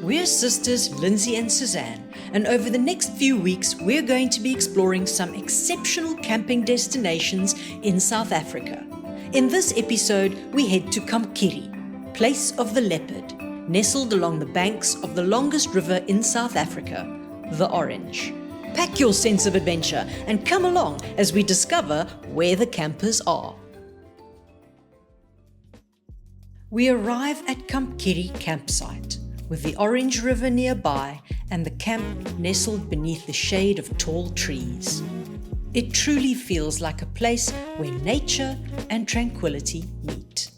We're sisters Lindsay and Suzanne, and over the next few weeks we're going to be exploring some exceptional camping destinations in South Africa. In this episode, we head to Khamkirri, place of the Leopard, nestled along the banks of the longest river in South Africa, the Orange. Pack your sense of adventure and come along as we discover where the campers are. We arrive at Khamkirri campsite, with the Orange River nearby and the camp nestled beneath the shade of tall trees. It truly feels like a place where nature and tranquility meet.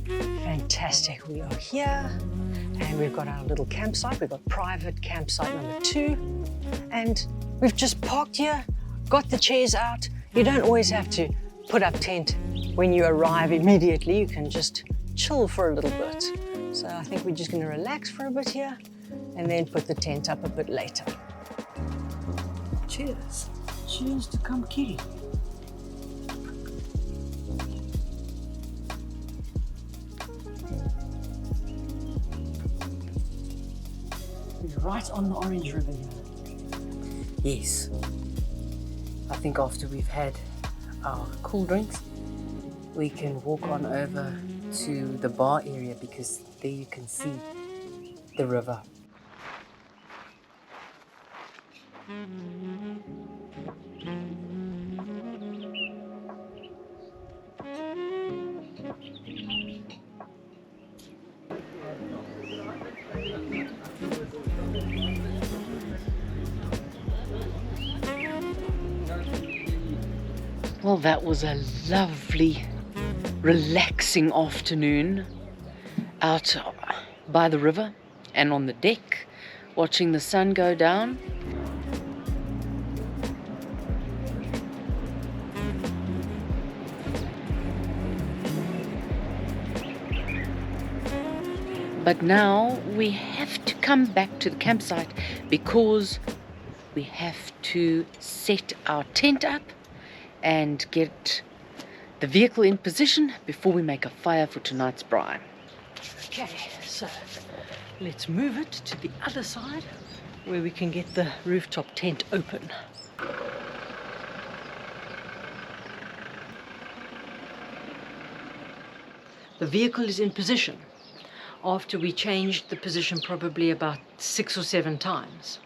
Fantastic, we are here and we've got our little campsite. We've got private campsite number 2 and we've just parked here, got the chairs out. You don't always have to put up tent when you arrive immediately. You can just chill for a little bit. So I think we're just going to relax for a bit here and then put the tent up a bit later. Cheers. Cheers to Khamkirri. We're right on the Orange River here. Yes. I think after we've had our cool drinks, we can walk on over to the bar area because there you can see the river. Well, that was a lovely, relaxing afternoon out by the river and on the deck, watching the sun go down. But now we have to come back to the campsite because we have to set our tent up and get the vehicle in position before we make a fire for tonight's braai. Okay, so let's move it to the other side where we can get the rooftop tent open. The vehicle is in position after we changed the position probably about 6 or 7 times.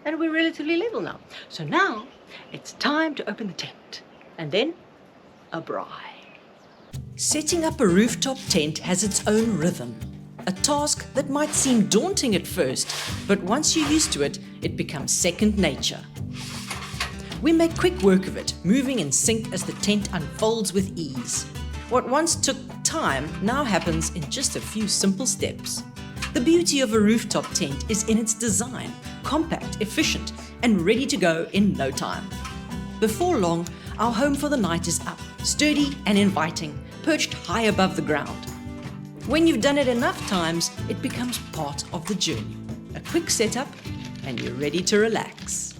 And we're relatively level now. So now it's time to open the tent and then a braai. Setting up a rooftop tent has its own rhythm. A task that might seem daunting at first, but once you're used to it, it becomes second nature. We make quick work of it, moving in sync as the tent unfolds with ease. What once took time now happens in just a few simple steps. The beauty of a rooftop tent is in its design, compact, efficient, and ready to go in no time. Before long, our home for the night is up, sturdy and inviting, perched high above the ground. When you've done it enough times, it becomes part of the journey. A quick setup, and you're ready to relax.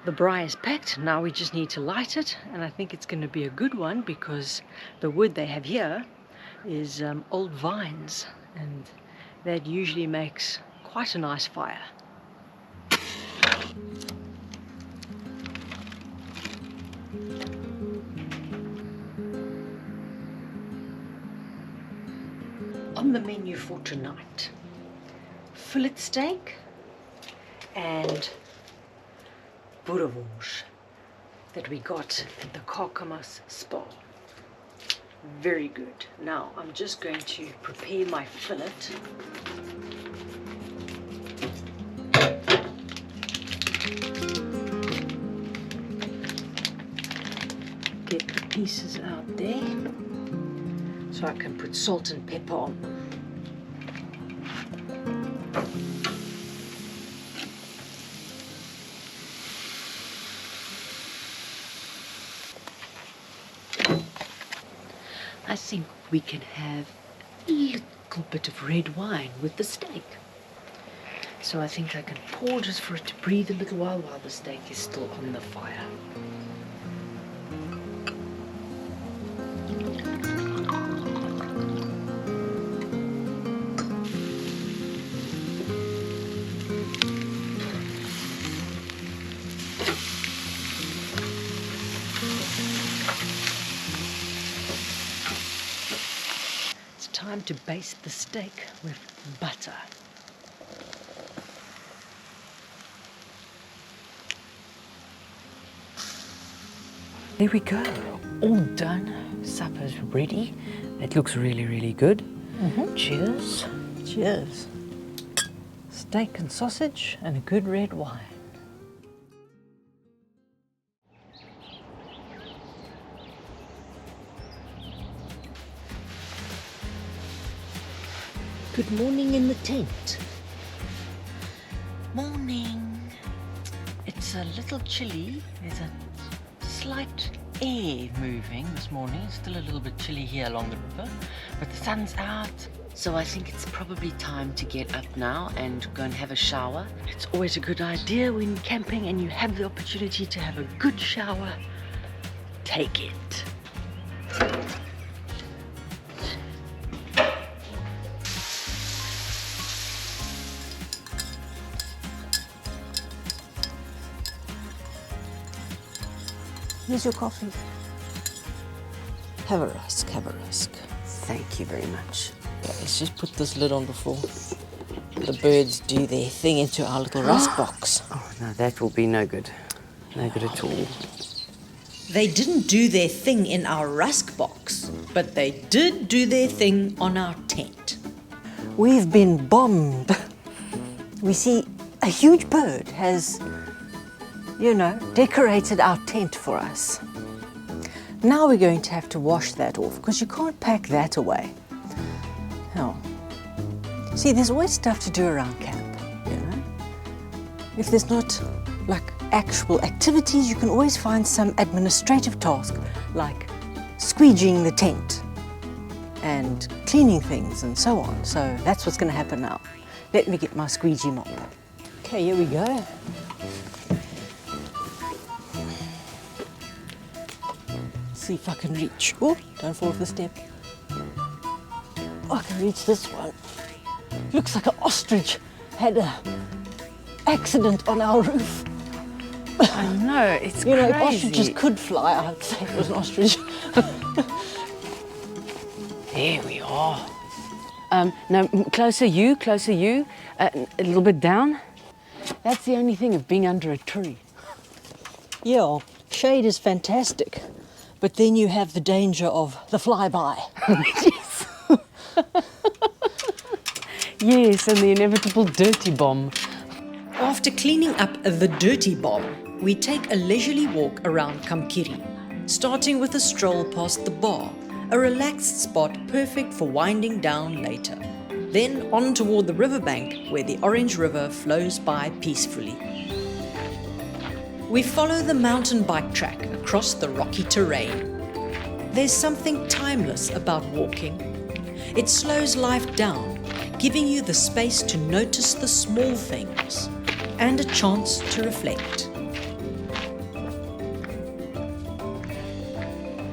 The braai is packed, now we just need to light it, and I think it's going to be a good one because the wood they have here is old vines, and that usually makes quite a nice fire. On the menu for tonight, fillet steak and boerewors that we got at the Kalahari spa. Very good. Now I'm just going to prepare my fillet. Get the pieces out there so I can put salt and pepper on them. I think we can have a little bit of red wine with the steak. So I think I can pour just for it to breathe a little while the steak is still on the fire. time to baste the steak with butter. There we go, all done. Supper's ready. It looks really, really good. Cheers. Cheers. Steak and sausage and a good red wine. Good morning in the tent. Morning. It's a little chilly. There's a slight air moving this morning. It's still a little bit chilly here along the river, but the sun's out. So I think it's probably time to get up now and go and have a shower. It's always a good idea when camping and you have the opportunity to have a good shower. Take it. Here's your coffee. Have a rusk, have a rusk. Thank you very much. Yeah, let's just put this lid on before the birds do their thing into our little rusk box. Oh, no, that will be no good. No good at all. They didn't do their thing in our rusk box, but they did do their thing on our tent. We've been bombed. We see a huge bird has, decorated our tent for us. Now we're going to have to wash that off because you can't pack that away. Oh. See, there's always stuff to do around camp, If there's not actual activities, you can always find some administrative task like squeegeeing the tent and cleaning things and so on. So that's what's going to happen now. Let me get my squeegee mop. Okay, here we go. See if I can reach. Oh, don't fall off the step. I can reach this one. Looks like an ostrich had an accident on our roof. I know, it's crazy. If ostriches could fly, I'd say it was an ostrich. There we are. No, closer you. A little bit down. That's the only thing of being under a tree. Yeah, shade is fantastic. But then you have the danger of the flyby. Yes. Yes, and the inevitable dirty bomb. After cleaning up the dirty bomb, we take a leisurely walk around Khamkirri, starting with a stroll past the bar, a relaxed spot perfect for winding down later. Then on toward the riverbank where the Orange River flows by peacefully. We follow the mountain bike track across the rocky terrain. There's something timeless about walking. It slows life down, giving you the space to notice the small things and a chance to reflect.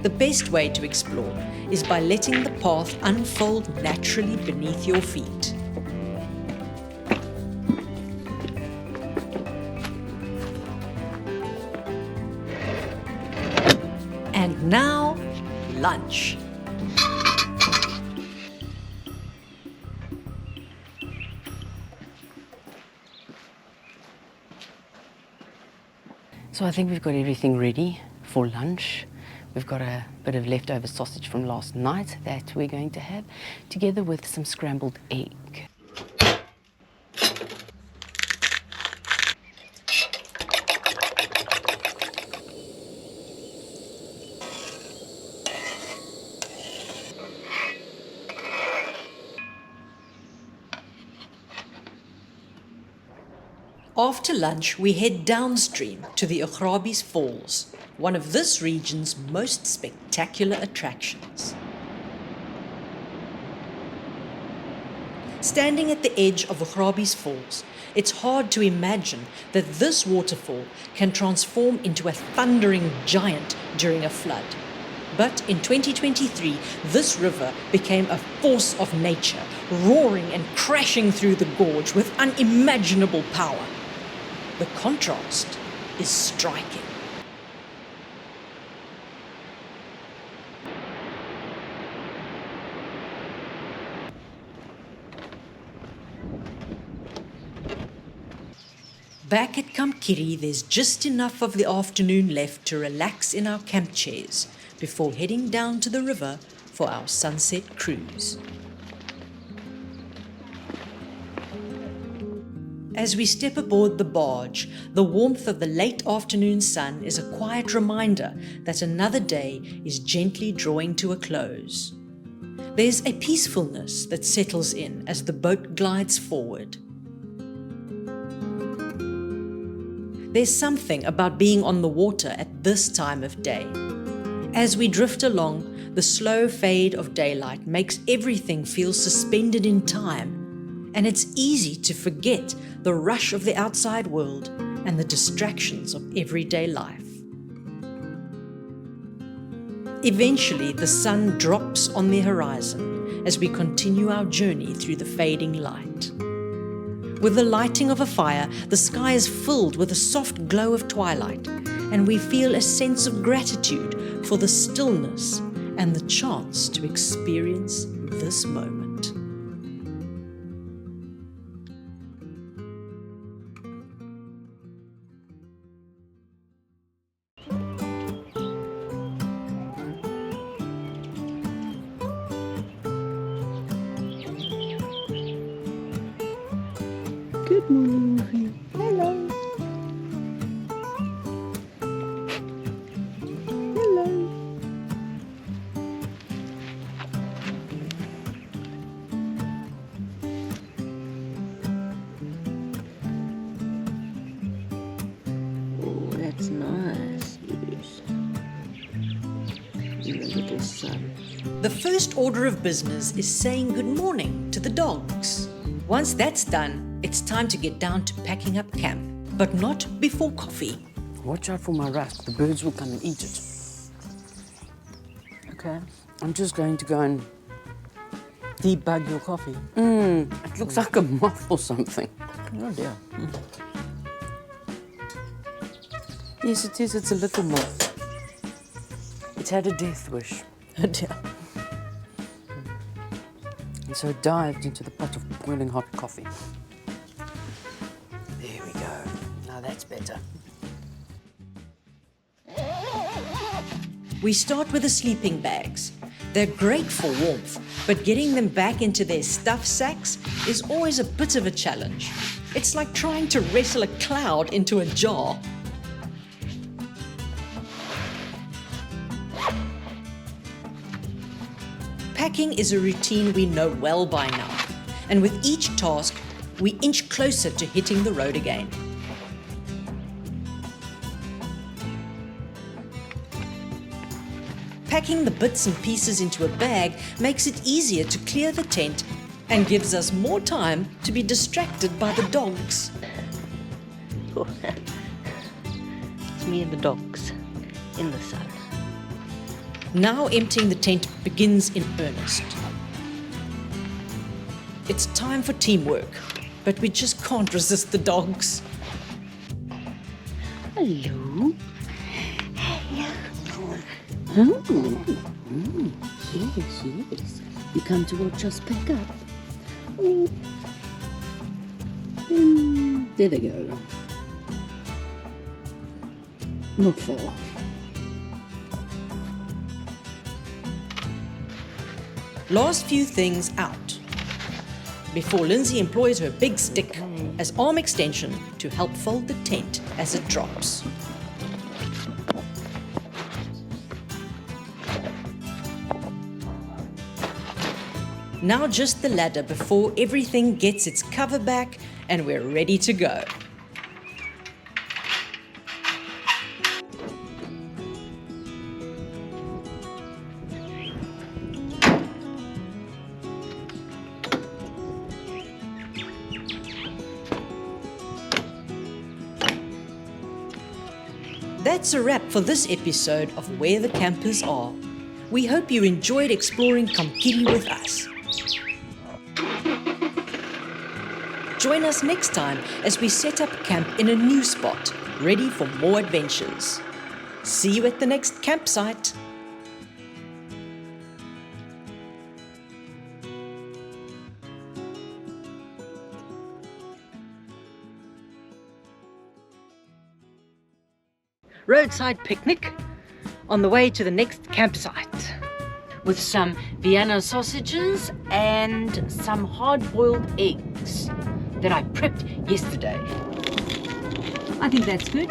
The best way to explore is by letting the path unfold naturally beneath your feet. And now, lunch. So I think we've got everything ready for lunch. We've got a bit of leftover sausage from last night that we're going to have, together with some scrambled egg. After lunch, we head downstream to the Augrabies Falls, one of this region's most spectacular attractions. Standing at the edge of Augrabies Falls, it's hard to imagine that this waterfall can transform into a thundering giant during a flood. But in 2023, this river became a force of nature, roaring and crashing through the gorge with unimaginable power. The contrast is striking. Back at Khamkirri, there's just enough of the afternoon left to relax in our camp chairs before heading down to the river for our sunset cruise. As we step aboard the barge, the warmth of the late afternoon sun is a quiet reminder that another day is gently drawing to a close. There's a peacefulness that settles in as the boat glides forward. There's something about being on the water at this time of day. As we drift along, the slow fade of daylight makes everything feel suspended in time, and it's easy to forget the rush of the outside world and the distractions of everyday life. Eventually, the sun drops on the horizon as we continue our journey through the fading light. With the lighting of a fire, the sky is filled with a soft glow of twilight, and we feel a sense of gratitude for the stillness and the chance to experience this moment. Good morning, Ruby. Hello. Hello. Oh, that's nice, Luce. You're a little sun. The first order of business is saying good morning to the dogs. Once that's done, it's time to get down to packing up camp, but not before coffee. Watch out for my rat. The birds will come and eat it. Okay. I'm just going to go and debug your coffee. It looks like a moth or something. Oh dear. Yes, it is. It's a little moth. It's had a death wish. Oh dear. And so it dived into the pot of boiling hot coffee. There we go. Now that's better. We start with the sleeping bags. They're great for warmth, but getting them back into their stuff sacks is always a bit of a challenge. It's like trying to wrestle a cloud into a jar. Packing is a routine we know well by now, and with each task, we inch closer to hitting the road again. Packing the bits and pieces into a bag makes it easier to clear the tent and gives us more time to be distracted by the dogs. It's me and the dogs in the sun. Now emptying the tent begins in earnest. It's time for teamwork, but we just can't resist the dogs. Hello. Oh, yes, yes. You come to watch us pick up. Oh. There they go. Not far. Last few things out, before Lindsay employs her big stick as arm extension to help fold the tent as it drops. Now just the ladder before everything gets its cover back and we're ready to go. That's a wrap for this episode of Where the Campers Are. We hope you enjoyed exploring Khamkirri with us. Join us next time as we set up camp in a new spot, ready for more adventures. See you at the next campsite. roadside picnic on the way to the next campsite. With some Vienna sausages and some hard-boiled eggs that I prepped yesterday. I think that's good.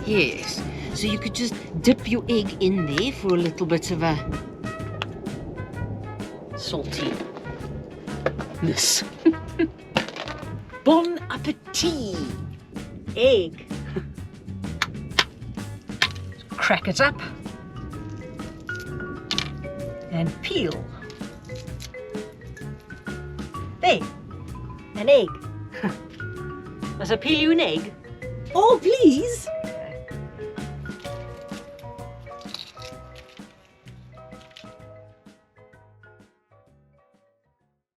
Yes, so you could just dip your egg in there for a little bit of a saltiness. Bon appetit! Egg. Crack it up and peel. There, an egg. Must I peel you an egg? Oh, please.